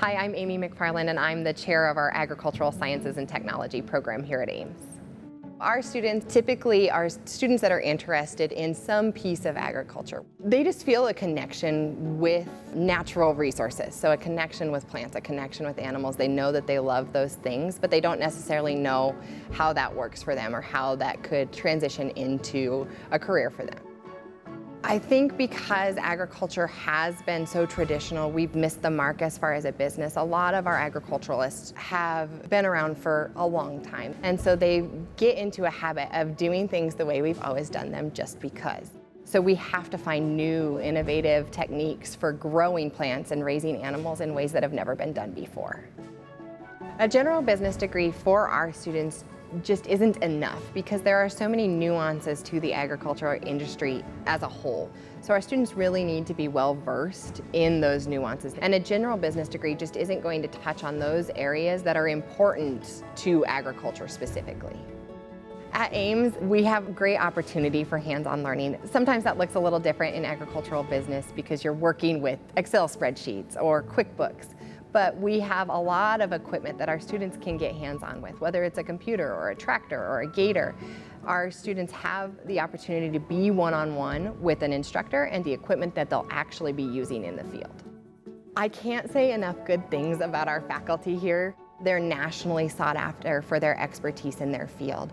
Hi, I'm Amy McFarland, and I'm the chair of our Agricultural Sciences and Technology program here at Ames. Our students typically are students that are interested in some piece of agriculture. They just feel a connection with natural resources, so a connection with plants, a connection with animals. They know that they love those things, but they don't necessarily know how that works for them or how that could transition into a career for them. I think because agriculture has been so traditional, we've missed the mark as far as a business. A lot of our agriculturalists have been around for a long time, and so they get into a habit of doing things the way we've always done them just because. So we have to find new, innovative techniques for growing plants and raising animals in ways that have never been done before. A general business degree for our students just isn't enough because there are so many nuances to the agricultural industry as a whole. So our students really need to be well versed in those nuances. And a general business degree just isn't going to touch on those areas that are important to agriculture specifically. At Ames, we have great opportunity for hands-on learning. Sometimes that looks a little different in agricultural business because you're working with Excel spreadsheets or QuickBooks. But we have a lot of equipment that our students can get hands-on with, whether it's a computer or a tractor or a gator. Our students have the opportunity to be one-on-one with an instructor and the equipment that they'll actually be using in the field. I can't say enough good things about our faculty here. They're nationally sought after for their expertise in their field.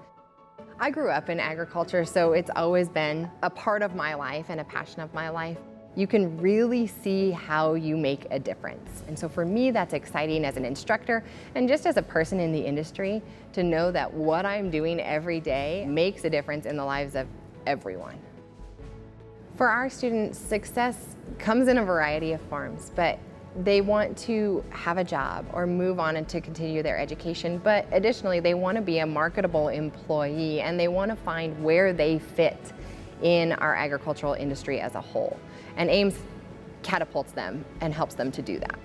I grew up in agriculture, so it's always been a part of my life and a passion of my life. You can really see how you make a difference. And so for me, that's exciting as an instructor and just as a person in the industry to know that what I'm doing every day makes a difference in the lives of everyone. For our students, success comes in a variety of forms, but they want to have a job or move on and to continue their education, but additionally, they want to be a marketable employee and they want to find where they fit in our agricultural industry as a whole. And Ames catapults them and helps them to do that.